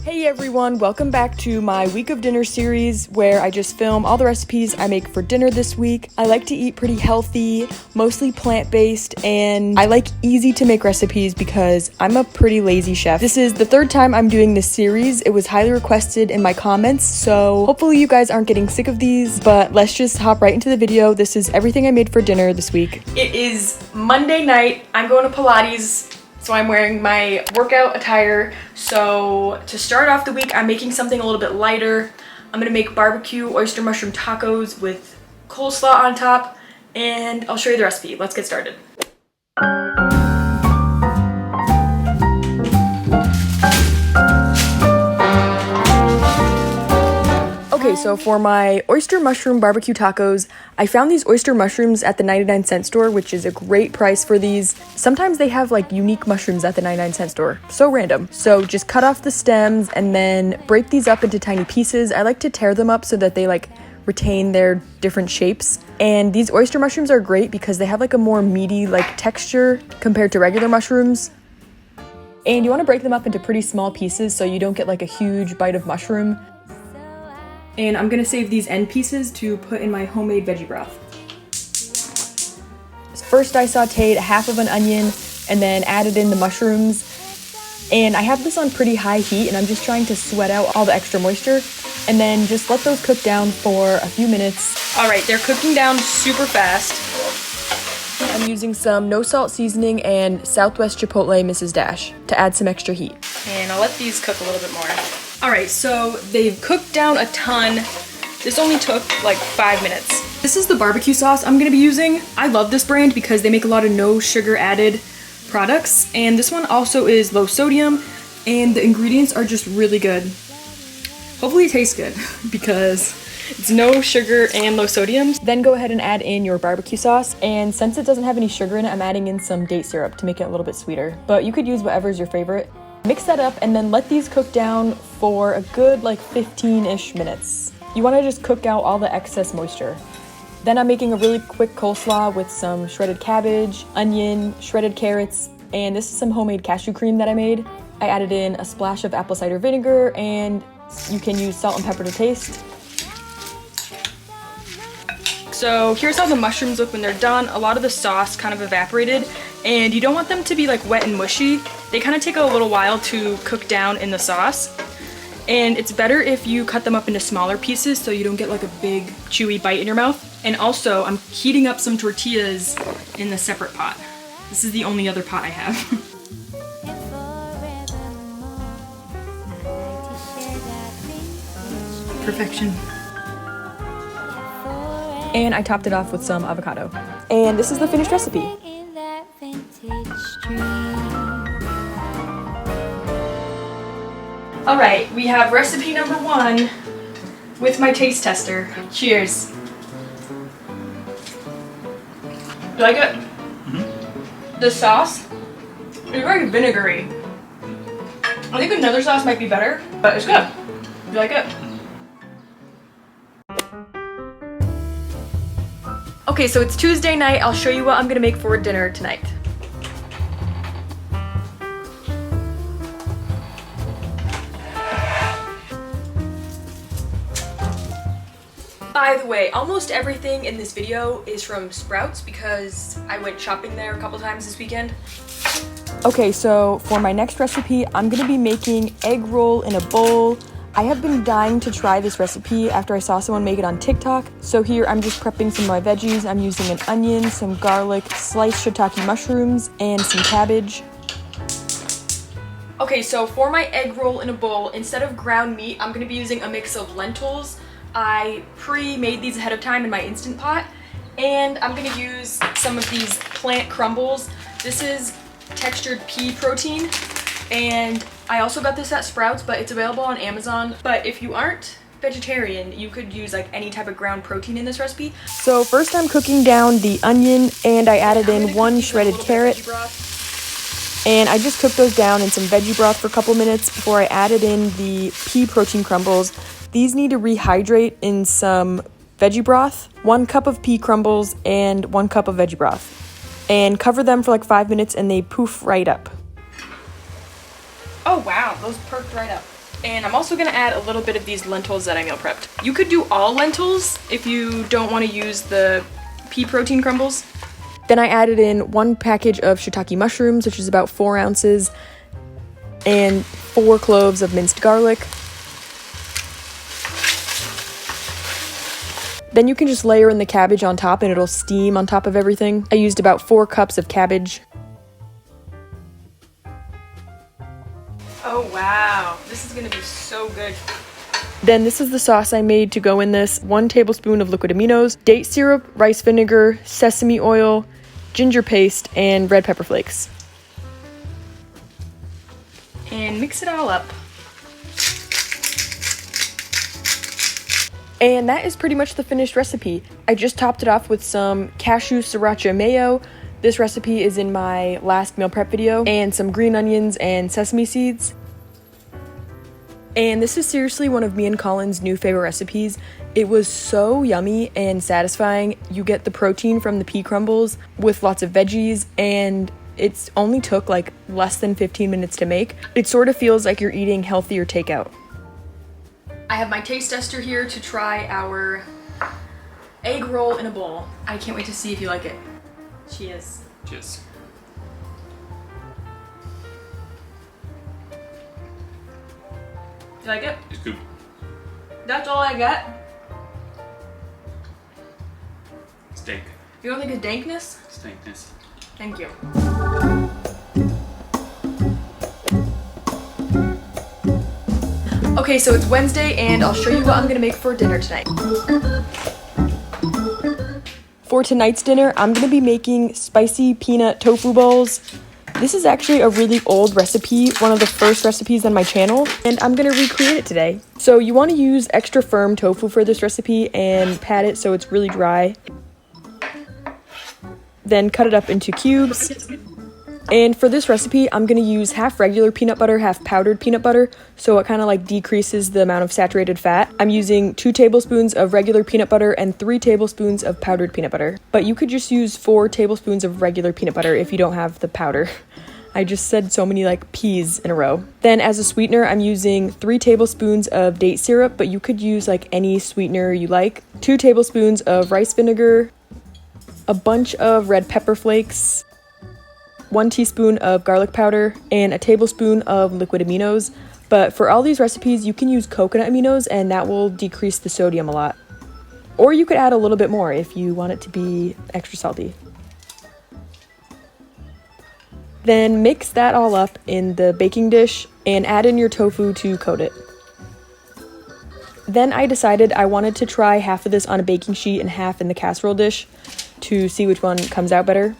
Hey everyone, welcome back to my week of dinner series where I just film all the recipes I make for dinner this week. I like to eat pretty healthy, mostly plant-based, and I like easy to make recipes because I'm a pretty lazy chef. This is the third time I'm doing this series. It was highly requested in my comments, so hopefully you guys aren't getting sick of these, but let's just hop right into the video. This is everything I made for dinner this week. It is Monday night. I'm going to Pilates. So I'm wearing my workout attire. So to start off the week, I'm making something a little bit lighter. I'm gonna make barbecue oyster mushroom tacos with coleslaw on top, and I'll show you the recipe. Let's get started. Okay, so for my oyster mushroom barbecue tacos, I found these oyster mushrooms at the 99-cent store, which is a great price for these. Sometimes they have like unique mushrooms at the 99-cent store. So random. So just cut off the stems and then break these up into tiny pieces. I like to tear them up so that they like retain their different shapes. And these oyster mushrooms are great because they have like a more meaty like texture compared to regular mushrooms. And you want to break them up into pretty small pieces so you don't get like a huge bite of mushroom. And I'm gonna save these end pieces to put in my homemade veggie broth. First I sauteed half of an onion and then added in the mushrooms. And I have this on pretty high heat and I'm just trying to sweat out all the extra moisture. And then just let those cook down for a few minutes. All right, they're cooking down super fast. I'm using some no salt seasoning and Southwest Chipotle Mrs. Dash to add some extra heat. And I'll let these cook a little bit more. All right, so they've cooked down a ton. This only took like 5 minutes. This is the barbecue sauce I'm gonna be using. I love this brand because they make a lot of no sugar added products. And this one also is low sodium and the ingredients are just really good. Hopefully it tastes good because it's no sugar and low sodium. Then go ahead and add in your barbecue sauce. And since it doesn't have any sugar in it, I'm adding in some date syrup to make it a little bit sweeter. But you could use whatever's your favorite. Mix that up and then let these cook down for a good like 15-ish minutes. You want to just cook out all the excess moisture. Then I'm making a really quick coleslaw with some shredded cabbage, onion, shredded carrots, and this is some homemade cashew cream that I made. I added in a splash of apple cider vinegar and you can use salt and pepper to taste. So here's how the mushrooms look when they're done. A lot of the sauce kind of evaporated and you don't want them to be like wet and mushy. They kind of take a little while to cook down in the sauce. And it's better if you cut them up into smaller pieces so you don't get like a big chewy bite in your mouth. And also I'm heating up some tortillas in the separate pot. This is the only other pot I have. Perfection. And I topped it off with some avocado. And this is the finished recipe. All right, we have recipe number 1 with my taste tester. Cheers. You like it? Mm-hmm. The sauce is very vinegary. I think another sauce might be better, but it's good. You like it? Okay, so it's Tuesday night. I'll show you what I'm gonna make for dinner tonight. By the way, almost everything in this video is from Sprouts because I went shopping there a couple times this weekend. Okay, so for my next recipe, I'm gonna be making egg roll in a bowl. I have been dying to try this recipe after I saw someone make it on TikTok. So here I'm just prepping some of my veggies. I'm using an onion, some garlic, sliced shiitake mushrooms, and some cabbage. Okay, so for my egg roll in a bowl, instead of ground meat, I'm gonna be using a mix of lentils. I pre-made these ahead of time in my Instant Pot, and I'm gonna use some of these plant crumbles. This is textured pea protein, and I also got this at Sprouts, but it's available on Amazon. But if you aren't vegetarian, you could use like any type of ground protein in this recipe. So first I'm cooking down the onion, and I added in 1 shredded carrot. And I just cooked those down in some veggie broth for a couple minutes before I added in the pea protein crumbles. These need to rehydrate in some veggie broth, 1 cup of pea crumbles, and 1 cup of veggie broth. And cover them for like 5 minutes and they poof right up. Oh wow, those perked right up. And I'm also gonna add a little bit of these lentils that I meal prepped. You could do all lentils if you don't want to use the pea protein crumbles. Then I added in 1 package of shiitake mushrooms, which is about 4 ounces, and 4 cloves of minced garlic. Then you can just layer in the cabbage on top and it'll steam on top of everything. I used about 4 cups of cabbage. Oh wow, this is gonna be so good. Then this is the sauce I made to go in this. 1 tablespoon of liquid aminos, date syrup, rice vinegar, sesame oil, ginger paste, and red pepper flakes. And mix it all up. And that is pretty much the finished recipe. I just topped it off with some cashew sriracha mayo. This recipe is in my last meal prep video, and some green onions and sesame seeds. And this is seriously one of me and Colin's new favorite recipes. It was so yummy and satisfying. You get the protein from the pea crumbles with lots of veggies, and it only took like less than 15 minutes to make. It sort of feels like you're eating healthier takeout. I have my taste tester here to try our egg roll in a bowl. I can't wait to see if you like it. Cheers. Cheers. You like it? It's good. That's all I got. It's dank. You don't think it's dankness? It's dankness. Thank you. Okay, so it's Wednesday and I'll show you what I'm gonna make for dinner tonight. For tonight's dinner, I'm gonna be making spicy peanut tofu balls. This is actually a really old recipe, one of the first recipes on my channel, and I'm gonna recreate it today. So you wanna use extra firm tofu for this recipe and pat it so it's really dry. Then cut it up into cubes. And for this recipe, I'm gonna use half regular peanut butter, half powdered peanut butter, so it kind of like decreases the amount of saturated fat. I'm using 2 tablespoons of regular peanut butter and 3 tablespoons of powdered peanut butter. But you could just use 4 tablespoons of regular peanut butter if you don't have the powder. I just said so many like peas in a row. Then as a sweetener, I'm using 3 tablespoons of date syrup, but you could use like any sweetener you like. 2 tablespoons of rice vinegar, a bunch of red pepper flakes, 1 teaspoon of garlic powder, and a tablespoon of liquid aminos. But for all these recipes, you can use coconut aminos and that will decrease the sodium a lot. Or you could add a little bit more if you want it to be extra salty. Then mix that all up in the baking dish and add in your tofu to coat it. Then I decided I wanted to try half of this on a baking sheet and half in the casserole dish to see which one comes out better.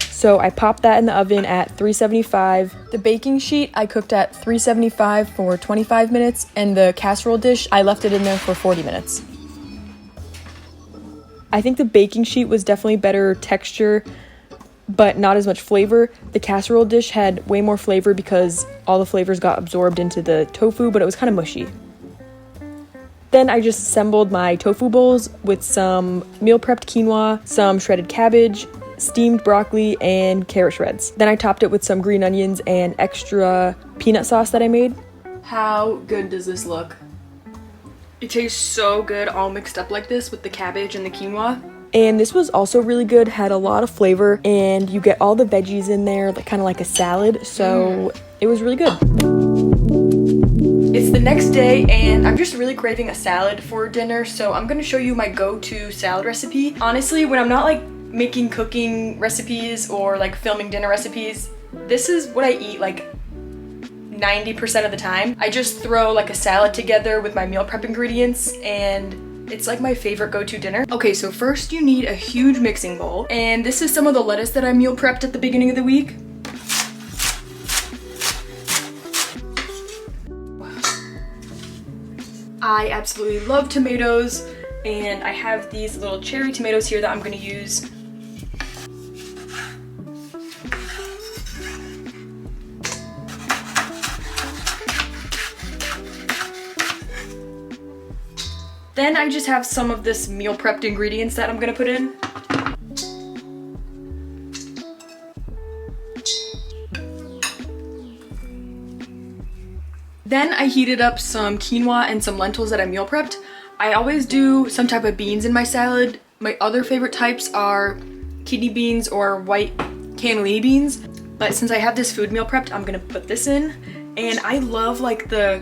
So I popped that in the oven at 375. The baking sheet I cooked at 375 for 25 minutes, and the casserole dish I left it in there for 40 minutes. I think the baking sheet was definitely better texture, but not as much flavor. The casserole dish had way more flavor because all the flavors got absorbed into the tofu, but it was kind of mushy. Then I just assembled my tofu bowls with some meal prepped quinoa, some shredded cabbage, steamed broccoli, and carrot shreds. Then I topped it with some green onions and extra peanut sauce that I made. How good does this look? It tastes so good all mixed up like this with the cabbage and the quinoa. And this was also really good, had a lot of flavor, and you get all the veggies in there, like, kind of like a salad, so it was really good. It's the next day and I'm just really craving a salad for dinner, so I'm gonna show you my go-to salad recipe. Honestly, when I'm not like making cooking recipes or like filming dinner recipes, this is what I eat like 90% of the time. I just throw like a salad together with my meal prep ingredients and it's like my favorite go-to dinner. Okay, so first you need a huge mixing bowl, and this is some of the lettuce that I meal prepped at the beginning of the week. I absolutely love tomatoes, and I have these little cherry tomatoes here that I'm gonna use. Then I just have some of this meal prepped ingredients that I'm gonna put in. Then I heated up some quinoa and some lentils that I meal prepped. I always do some type of beans in my salad. My other favorite types are kidney beans or white cannellini beans. But since I have this food meal prepped, I'm gonna put this in. And I love like the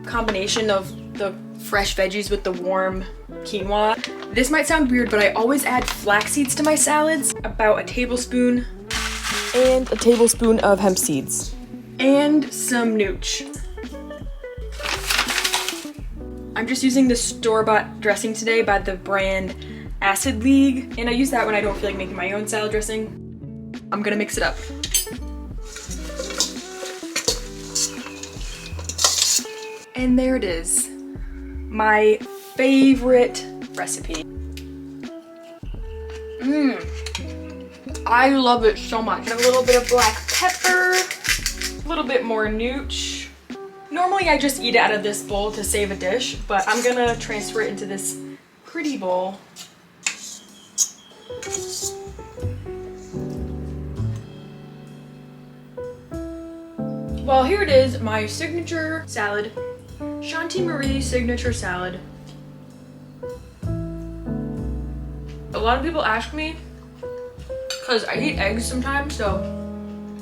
combination of the fresh veggies with the warm quinoa. This might sound weird, but I always add flax seeds to my salads, about a tablespoon, and a tablespoon of hemp seeds, and some nooch. I'm just using the store-bought dressing today by the brand Acid League, and I use that when I don't feel like making my own salad dressing. I'm gonna mix it up. And there it is, my favorite recipe. I love it so much. A little bit of black pepper, a little bit more nooch. Normally I just eat it out of this bowl to save a dish, but I'm gonna transfer it into this pretty bowl. Well, here it is, my signature salad. Chanty Marie signature salad. A lot of people ask me, because I eat eggs sometimes, so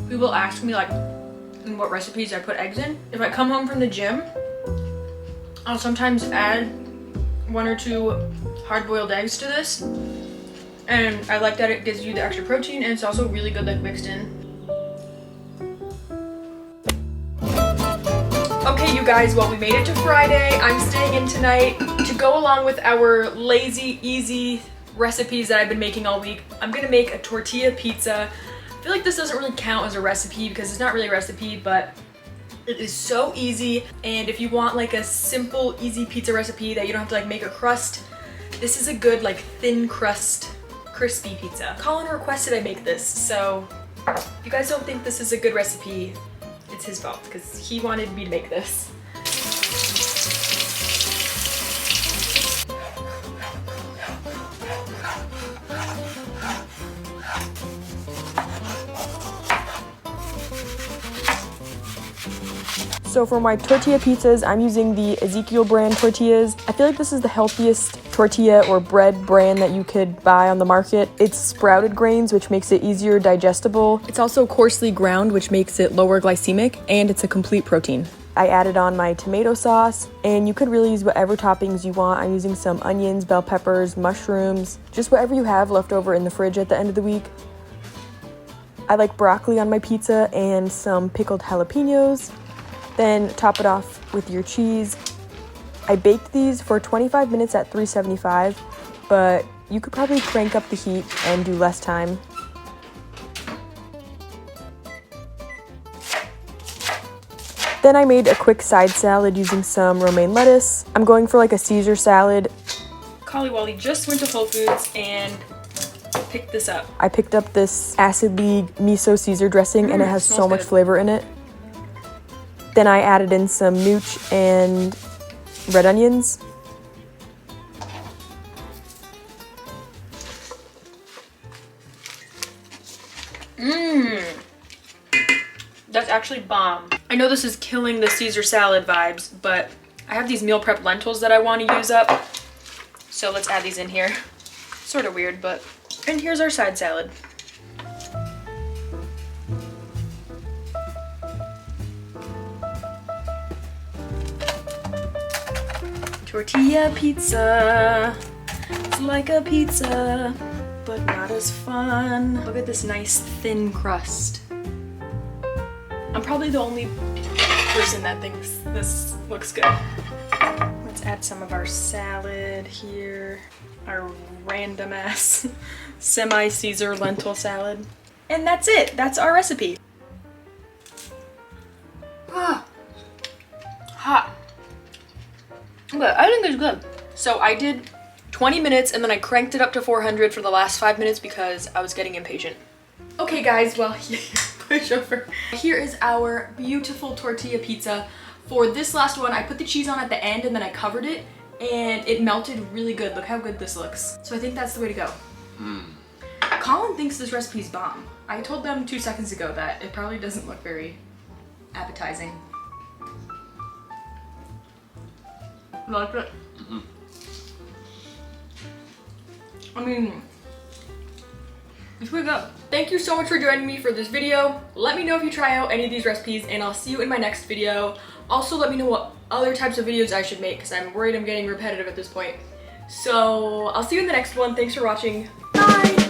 people ask me like in what recipes I put eggs in. If I come home from the gym, I'll sometimes add 1 or 2 hard-boiled eggs to this. And I like that it gives you the extra protein, and it's also really good like mixed in. Okay, you guys, well, we made it to Friday. I'm staying in tonight. To go along with our lazy, easy recipes that I've been making all week, I'm gonna make a tortilla pizza. I feel like this doesn't really count as a recipe because it's not really a recipe, but it is so easy. And if you want like a simple, easy pizza recipe that you don't have to like make a crust, this is a good like thin crust, crispy pizza. Colin requested I make this, so if you guys don't think this is a good recipe, it's his fault because he wanted me to make this. So for my tortilla pizzas, I'm using the Ezekiel brand tortillas. I feel like this is the healthiest tortilla or bread brand that you could buy on the market. It's sprouted grains, which makes it easier digestible. It's also coarsely ground, which makes it lower glycemic, and it's a complete protein. I added on my tomato sauce, and you could really use whatever toppings you want. I'm using some onions, bell peppers, mushrooms, just whatever you have left over in the fridge at the end of the week. I like broccoli on my pizza and some pickled jalapenos. Then top it off with your cheese. I baked these for 25 minutes at 375, but you could probably crank up the heat and do less time. Then I made a quick side salad using some romaine lettuce. I'm going for like a Caesar salad. Kali Wally just went to Whole Foods and picked this up. I picked up this Acid League miso Caesar dressing and it has so much flavor in it. Then I added in some nooch and red onions. That's actually bomb. I know this is killing the Caesar salad vibes, but I have these meal prep lentils that I want to use up. So let's add these in here. Sort of weird, but... And here's our side salad. Tortilla pizza. It's like a pizza, but not as fun. Look at this nice thin crust. I'm probably the only person that thinks this looks good. Let's add some of our salad here. Our random ass semi-Caesar lentil salad. And that's it. That's our recipe. Ah, hot. But I think it's good. So I did 20 minutes and then I cranked it up to 400 for the last 5 minutes because I was getting impatient. Okay guys, well, push over. Here is our beautiful tortilla pizza. For this last one, I put the cheese on at the end and then I covered it and it melted really good. Look how good this looks. So I think that's the way to go. Colin thinks this recipe's bomb. I told them 2 seconds ago that it probably doesn't look very appetizing. You like it? I mean, it's pretty good. Thank you so much for joining me for this video. Let me know if you try out any of these recipes, and I'll see you in my next video. Also, let me know what other types of videos I should make, because I'm worried I'm getting repetitive at this point. So I'll see you in the next one. Thanks for watching. Bye!